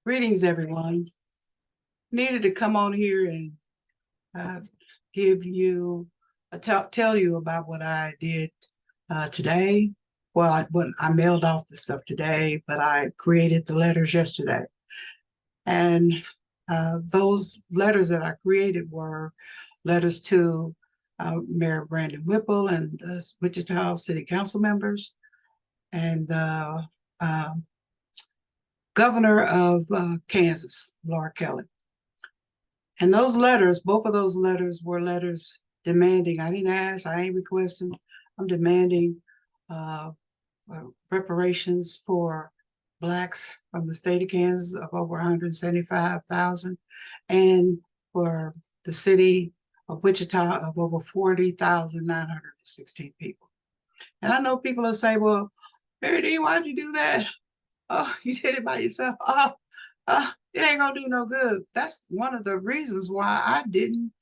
Greetings, everyone. Needed to come on here and uh, give you tell you about what I did today. Well, I mailed off the stuff today, but I created the letters yesterday, and those letters that I created were letters to Mayor Brandon Whipple and the Wichita City Council members and the Governor of Kansas, Laura Kelly. And those letters, both of those letters were letters demanding, I didn't ask, I ain't requesting, I'm demanding uh, reparations for Blacks from the state of Kansas of over 175,000 and for the city of Wichita of over 40,916 people. And I know people will say, well, Mary Dean, why'd you do that? Oh, you did it by yourself. It ain't gonna do no good. That's one of the reasons why I didn't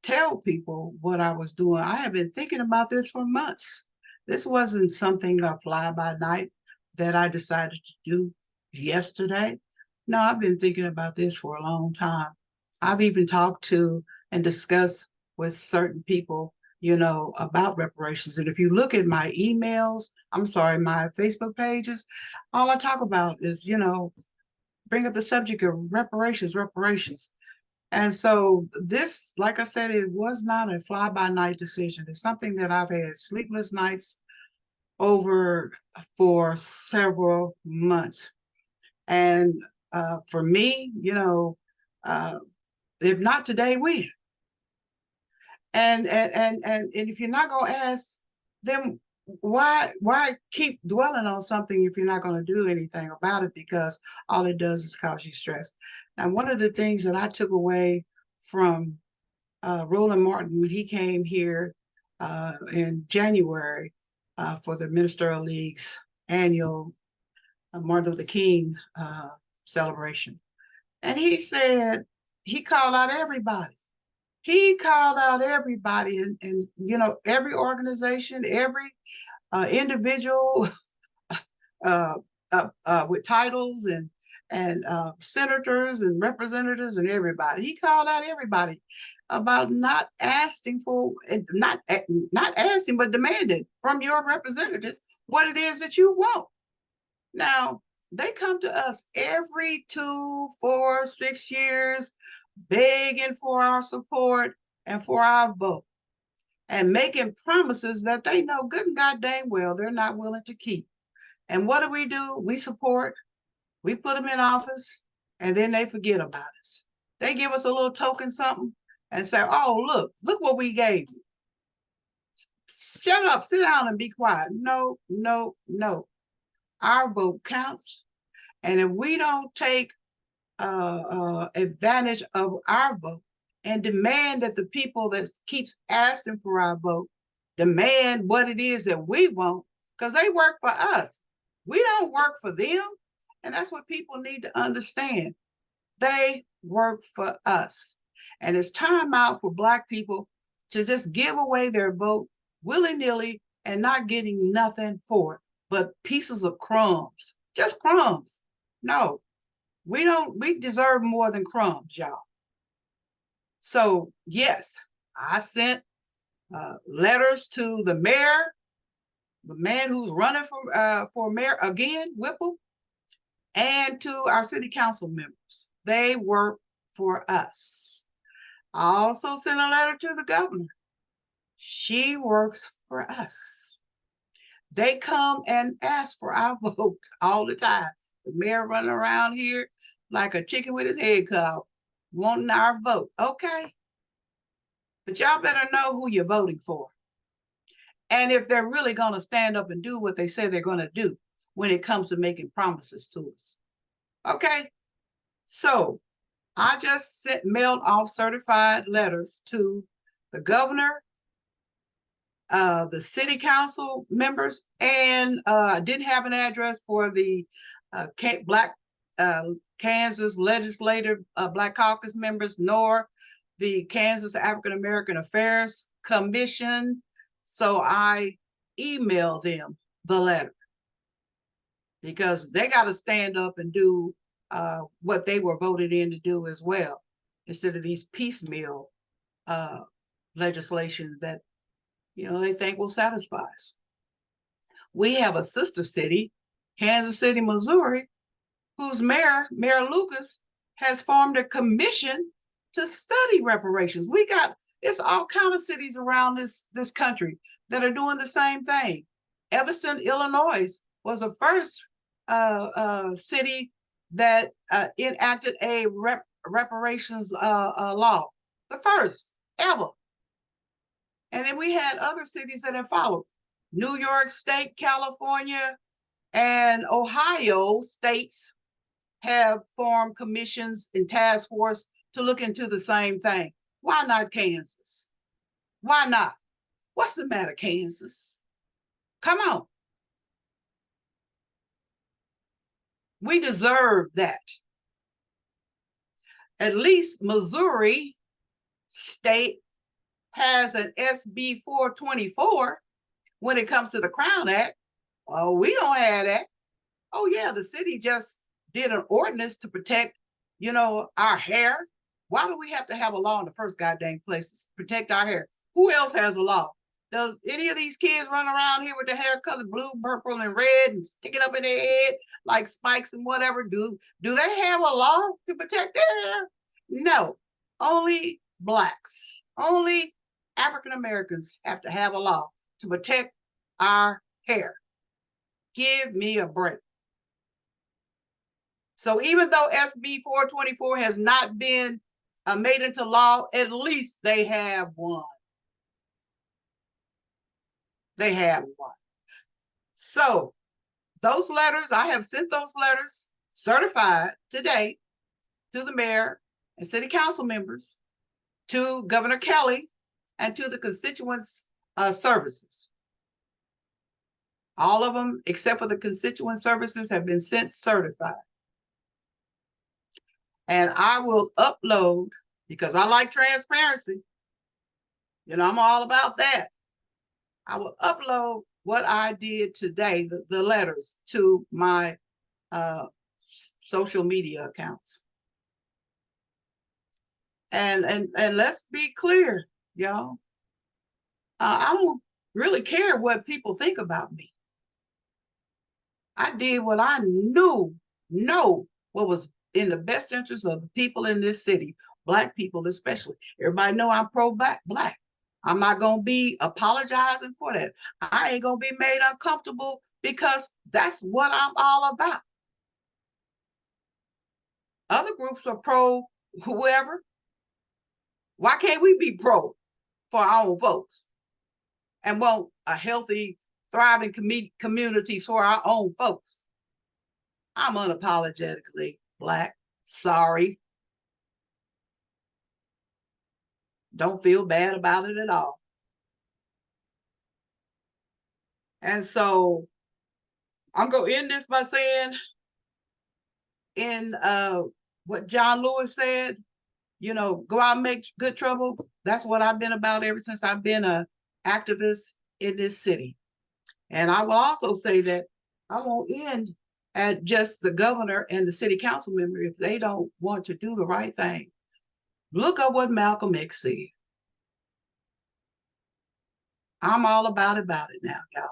tell people what I was doing. I have been thinking about this for months. This wasn't something a fly by night that I decided to do yesterday. No, I've been thinking about this for a long time. I've even talked to and discussed with certain people, about reparations. And if you look at my emails, I'm sorry, my Facebook pages, all I talk about is, bring up the subject of reparations. And so this, like I said, it was not a fly-by-night decision. It's something that I've had sleepless nights over for several months. And for me, uh, if not today, when? And if you're not gonna ask, then why keep dwelling on something if you're not going to do anything about it, because all it does is cause you stress. Now, one of the things that I took away from Roland Martin when he came here in January for the Ministerial League's annual Martin Luther King celebration, and he said he called out everybody. He called out everybody, and every organization, every individual uh, with titles and senators and representatives and everybody. He called out everybody about not asking for, not asking, but demanding from your representatives what it is that you want. Now, they come to us every 2, 4, 6 years, begging for our support and for our vote, and making promises that they know good and goddamn well they're not willing to keep. And what do? We support, we put them in office, and then they forget about us. They give us a little token something and say, oh, look what we gave you. Shut up, sit down and be quiet. No, no, no. Our vote counts. And if we don't take advantage of our vote and demand that the people that keeps asking for our vote demand what it is that we want, because they work for us. We don't work for them. And that's what people need to understand. They work for us. And it's time out for Black people to just give away their vote willy-nilly and not getting nothing for it, but pieces of crumbs, just crumbs. No, we deserve more than crumbs, y'all. So yes, I sent letters to the mayor, the man who's running for mayor again, Whipple, and to our city council members. They work for us. I also sent a letter to the governor. She works for us. They come and ask for our vote all the time. The mayor running around here like a chicken with his head cut off, wanting our vote. Okay. But y'all better know who you're voting for. And if they're really going to stand up and do what they say they're going to do when it comes to making promises to us. Okay. So I just mailed off certified letters to the governor, the city council members, and didn't have an address for the Black Kansas Legislative Black Caucus members, nor the Kansas African American Affairs Commission. So I emailed them the letter because they got to stand up and do what they were voted in to do as well, instead of these piecemeal legislation that they think will satisfy us. We have a sister city, Kansas City, Missouri, whose mayor Lucas, has formed a commission to study reparations. It's all kind of cities around this country that are doing the same thing. Evanston, Illinois was the first city that enacted a reparations law, the first ever. And then we had other cities that have followed. New York State, California, and Ohio states have formed commissions and task force to look into the same thing. Why not Kansas? Why not? What's the matter, Kansas? Come on. We deserve that. At least Missouri State has an SB 424 when it comes to the Crown Act. Oh, we don't have that. Oh, yeah, the city just did an ordinance to protect, our hair. Why do we have to have a law in the first goddamn place to protect our hair? Who else has a law? Does any of these kids run around here with their hair colored blue, purple, and red and stick it up in their head like spikes and whatever? Do they have a law to protect their hair? No, only Blacks, only African Americans have to have a law to protect our hair. Give me a break. So even though SB 424 has not been made into law, at least they have one. They have one. So those letters, I have sent those letters certified today to the mayor and city council members, to Governor Kelly, and to the constituents services. All of them, except for the constituent services, have been sent certified. And I will upload, because I like transparency. I'm all about that. I will upload what I did today, the letters, to my social media accounts. And let's be clear, y'all. I don't really care what people think about me. I did what I know what was in the best interest of the people in this city, Black people especially. Everybody know I'm pro-Black. I'm not going to be apologizing for that. I ain't going to be made uncomfortable, because that's what I'm all about. Other groups are pro whoever. Why can't we be pro for our own folks and want a healthy, thriving community for our own folks? I'm unapologetically Black. Sorry. Don't feel bad about it at all. And so I'm going to end this by saying, in what John Lewis said, go out and make good trouble. That's what I've been about ever since I've been an activist in this city. And I will also say that I won't end at just the governor and the city council member if they don't want to do the right thing. Look up what Malcolm X said. I'm all about it now, y'all.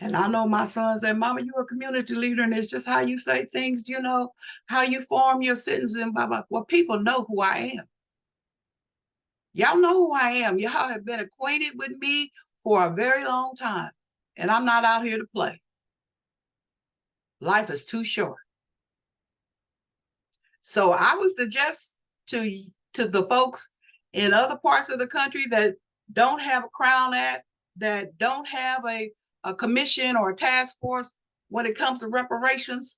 And I know my son said, Mama, you're a community leader, and it's just how you say things, how you form your sentences and blah, blah. Well, people know who I am. Y'all know who I am. Y'all have been acquainted with me for a very long time, and I'm not out here to play. Life is too short. So I would suggest to the folks in other parts of the country that don't have a Crown Act, that don't have a commission or a task force when it comes to reparations,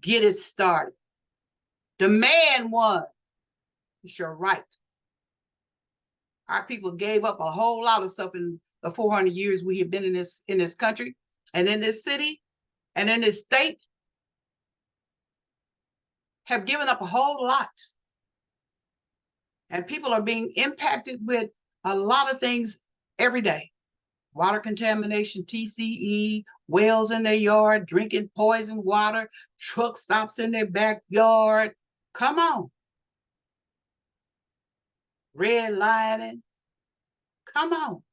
get it started. Demand one. It's your right. Our people gave up a whole lot of stuff in the 400 years we have been in this country and in this city and in this state, have given up a whole lot. And people are being impacted with a lot of things every day. water contamination, TCE, wells in their yard, drinking poison water, truck stops in their backyard. Come on. Redlining. Come on.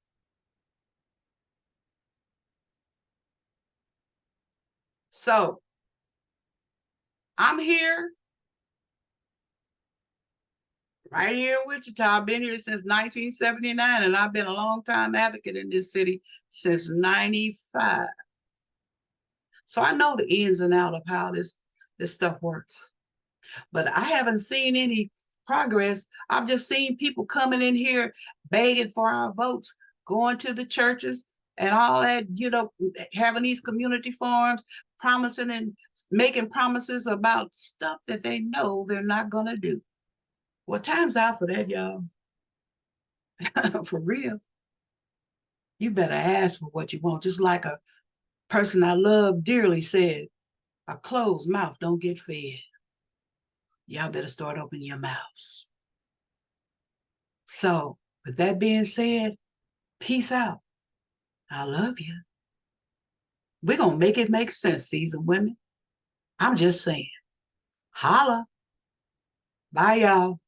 So I'm here, right here in Wichita. I've been here since 1979, and I've been a long time advocate in this city since 95. So I know the ins and out of how this stuff works. But I haven't seen any progress. I've just seen people coming in here begging for our votes, going to the churches and all that, having these community forums, promising and making promises about stuff that they know they're not going to do. Well, time's out for that, y'all. For real. You better ask for what you want. Just like a person I love dearly said, a closed mouth don't get fed. Y'all better start opening your mouths. So, with that being said, peace out. I love you. We're going to make it make sense, seasoned women. I'm just saying. Holla. Bye, y'all.